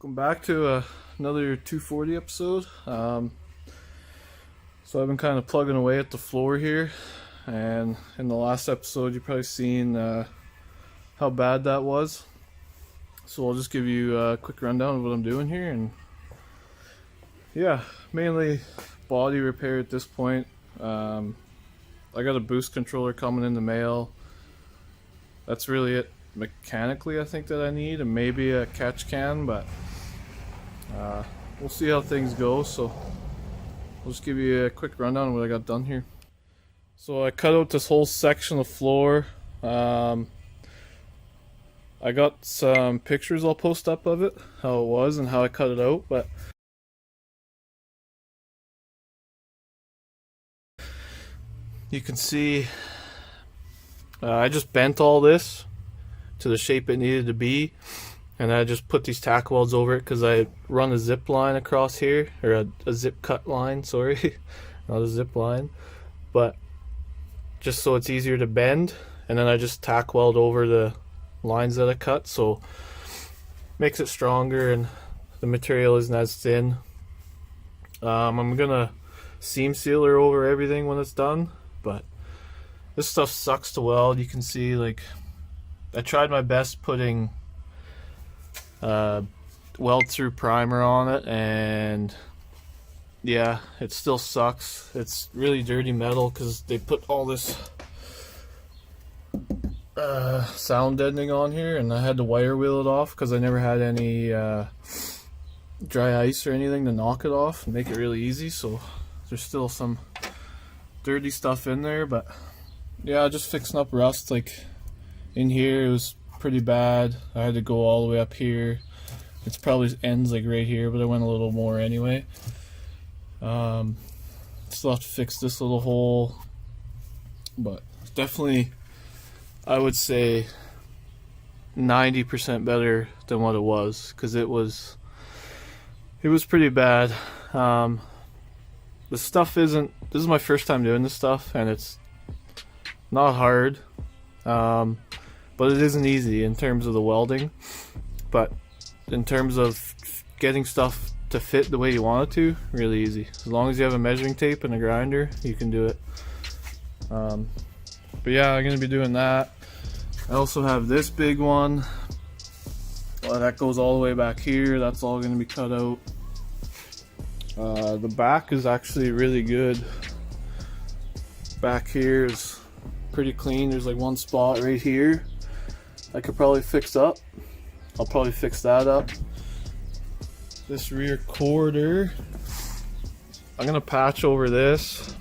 Welcome back to another 240 episode. So I've been kind of plugging away at the floor here, and in the last episode you've probably seen how bad that was. So I'll just give you a quick rundown of what I'm doing here, and yeah, mainly body repair at this point. I got a boost controller coming in the mail. That's really it mechanically, I think, that I need, and maybe a catch can, but we'll see how things go. So I'll just give you a quick rundown of what I got done here. So I cut out this whole section of floor. I got some pictures I'll post up of it, how it was and how I cut it out, but you can see I just bent all this to the shape it needed to be, and I just put these tack welds over it because I run a zip line across here, or a zip cut line, sorry, not a zip line, but just so it's easier to bend, and then I just tack weld over the lines that I cut, so makes it stronger and the material isn't as thin. I'm gonna seam sealer over everything when it's done, but this stuff sucks to weld. You can see, like, I tried my best putting weld through primer on it, and yeah, it still sucks. It's really dirty metal because they put all this sound deadening on here, and I had to wire wheel it off because I never had any dry ice or anything to knock it off and make it really easy. So there's still some dirty stuff in there, but yeah, just fixing up rust. Like, in here it was pretty bad. I had to go all the way up here. It's probably ends like right here, but I went a little more anyway. Still have to fix this little hole, but definitely I would say 90% better than what it was, because it was pretty bad. The stuff isn't, this is my first time doing this stuff, and it's not hard, but it isn't easy in terms of the welding. But in terms of getting stuff to fit the way you want it to, really easy. As long as you have a measuring tape and a grinder, you can do it. But yeah, I'm going to be doing that. I also have this big one. Well, that goes all the way back here. That's all going to be cut out. The back is actually really good. Back here is pretty clean. There's like one spot right here I could probably fix up. I'll probably fix that up. This rear quarter, I'm gonna patch over this.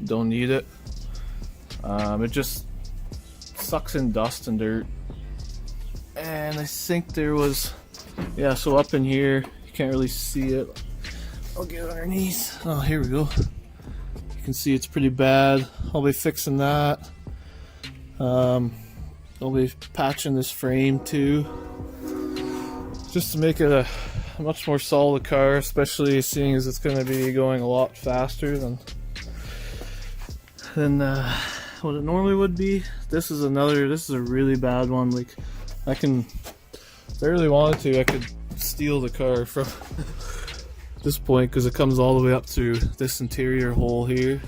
Don't need it. It just sucks in dust and dirt. And I think there was, yeah, so up in here, you can't really see it. I'll get underneath. Oh, here we go. You can see it's pretty bad. I'll be fixing that. I'll be patching this frame too, just to make it a much more solid car, especially seeing as it's going to be going a lot faster than what it normally would be. This is a really bad one. Like, I can, if I really wanted to, I could steal the car from this point, because it comes all the way up through this interior hole here.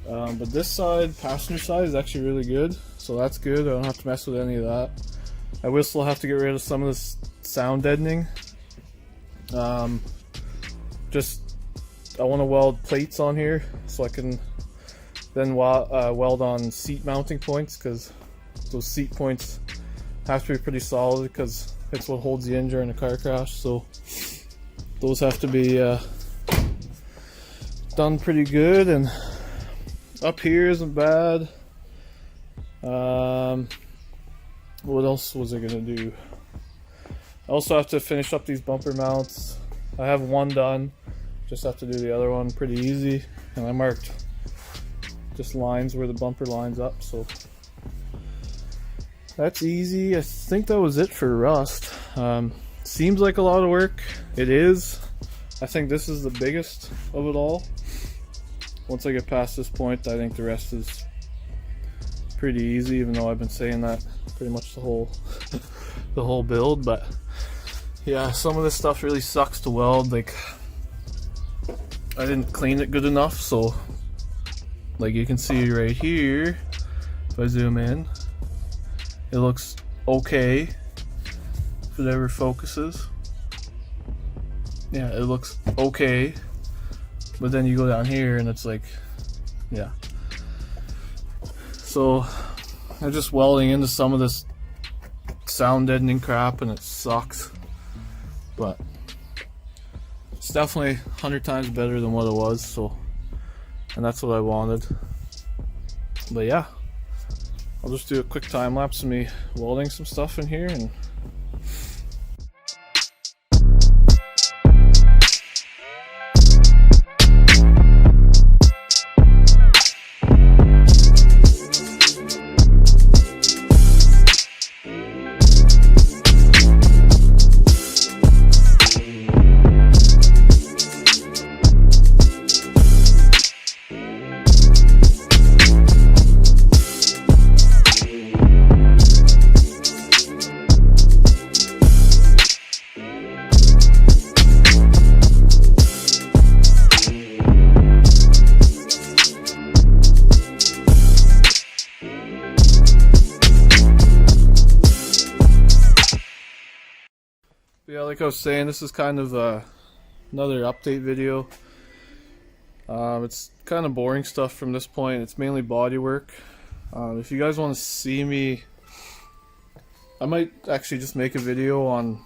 But this side, passenger side, is actually really good, so that's good. I don't have to mess with any of that. I will still have to get rid of some of this sound deadening. I want to weld plates on here so I can then weld on seat mounting points, because those seat points have to be pretty solid, because it's what holds you in during a car crash. So those have to be done pretty good. And up here isn't bad. What else was I gonna do? I also have to finish up these bumper mounts. I have one done, just have to do the other one pretty easy. And I marked just lines where the bumper lines up, so that's easy. I think that was it for rust. Seems like a lot of work. It is. I think this is the biggest of it all. Once I get past this point, I think the rest is pretty easy, even though I've been saying that pretty much the whole build. But Yeah, some of this stuff really sucks to weld. Like, I didn't clean it good enough, so like you can see right here, if I zoom in, it looks okay. If it ever focuses. Yeah, it looks okay. But then you go down here and it's like, yeah. So I'm just welding into some of this sound deadening crap and it sucks. But it's definitely 100 times better than what it was, so, and that's what I wanted. But yeah, I'll just do a quick time lapse of me welding some stuff in here and yeah, like I was saying, this is kind of another update video. It's kind of boring stuff from this point. It's mainly body work. If you guys want to see me, I might actually just make a video on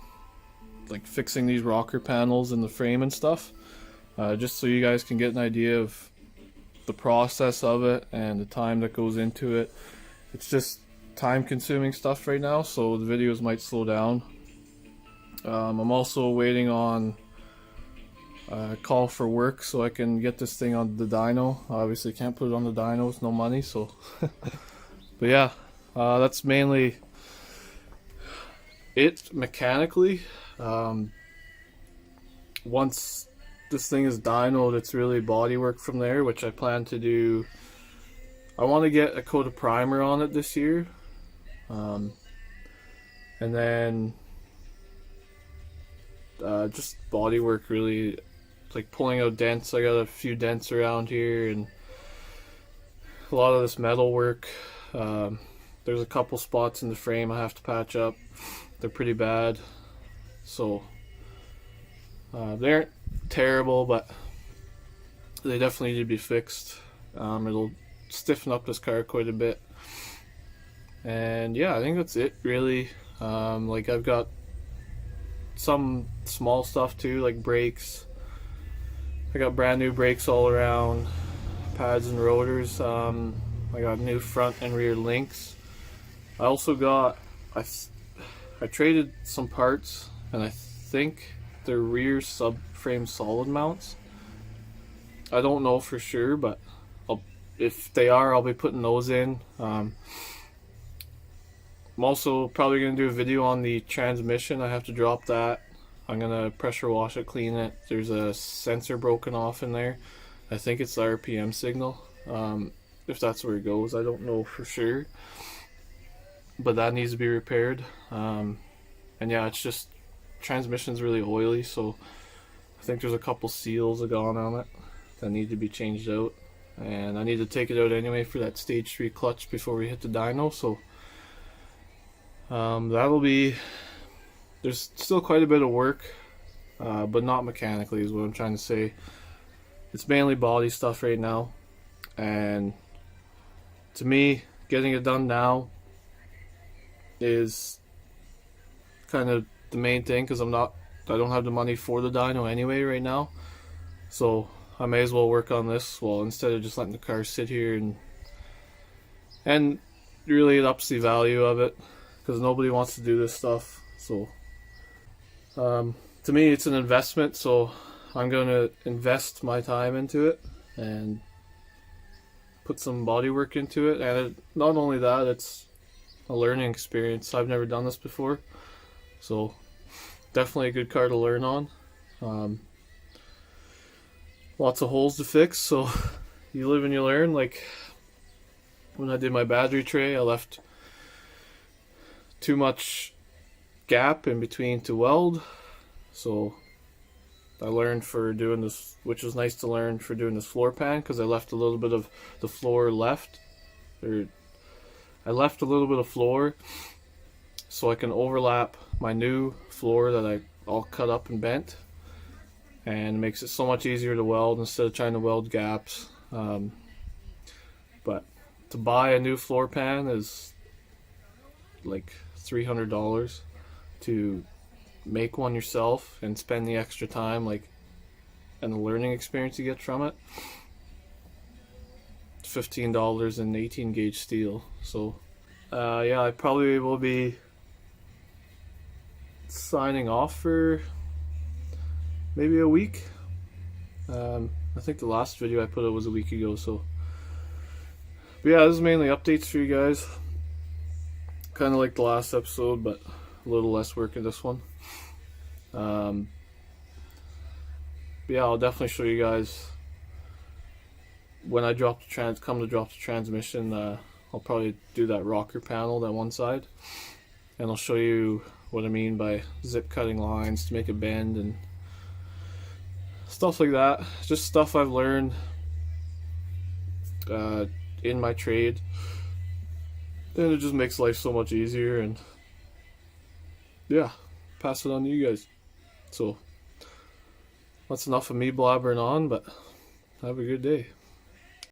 like fixing these rocker panels in the frame and stuff, just so you guys can get an idea of the process of it and the time that goes into it. It's just time consuming stuff right now, so the videos might slow down. I'm also waiting on a call for work so I can get this thing on the dyno. Obviously can't put it on the dyno with no money, so but yeah, that's mainly it mechanically. Once this thing is dynoed, it's really body work from there, which I plan to do. I want to get a coat of primer on it this year, and then just body work, really, like pulling out dents. I got a few dents around here and a lot of this metal work. There's a couple spots in the frame I have to patch up. They're pretty bad, so they aren't terrible, but they definitely need to be fixed. It'll stiffen up this car quite a bit, and yeah, I think that's it really. Like, I've got some small stuff too, like brakes. I got brand new brakes all around, pads and rotors. I got new front and rear links. I also got, I traded some parts, and I think they're rear subframe solid mounts. I don't know for sure, but if they are, I'll be putting those in. I'm also probably going to do a video on the transmission. I have to drop that. I'm going to pressure wash it, clean it. There's a sensor broken off in there. I think it's the RPM signal. If that's where it goes, I don't know for sure. But that needs to be repaired. And yeah, it's just, transmission's really oily, so I think there's a couple seals that gone on it that need to be changed out. And I need to take it out anyway for that stage 3 clutch before we hit the dyno, so that'll be, there's still quite a bit of work, but not mechanically is what I'm trying to say. It's mainly body stuff right now, and to me, getting it done now is kind of the main thing, because I don't have the money for the dyno anyway right now, so I may as well work on this, well, instead of just letting the car sit here, and really it ups the value of it, because nobody wants to do this stuff. So to me, it's an investment, so I'm going to invest my time into it and put some body work into it. And not only that, it's a learning experience. I've never done this before, so definitely a good car to learn on. Lots of holes to fix, so you live and you learn. Like when I did my battery tray, I left too much gap in between to weld. So I learned for doing this, which was nice to learn for doing this floor pan, because I left a little bit of the floor left, or I left a little bit of floor so I can overlap my new floor that I all cut up and bent, and it makes it so much easier to weld instead of trying to weld gaps. But to buy a new floor pan is like $300. To make one yourself and spend the extra time, like, and the learning experience you get from it, $15 in 18 gauge steel. So yeah, I probably will be signing off for maybe a week. I think the last video I put out was a week ago. So but yeah, this is mainly updates for you guys, kind of like the last episode, but a little less work in this one. But yeah, I'll definitely show you guys when I drop the transmission. I'll probably do that rocker panel, that one side, and I'll show you what I mean by zip cutting lines to make it bend and stuff like that. Just stuff I've learned in my trade, and it just makes life so much easier. And yeah, pass it on to you guys. So that's enough of me blabbering on, but have a good day.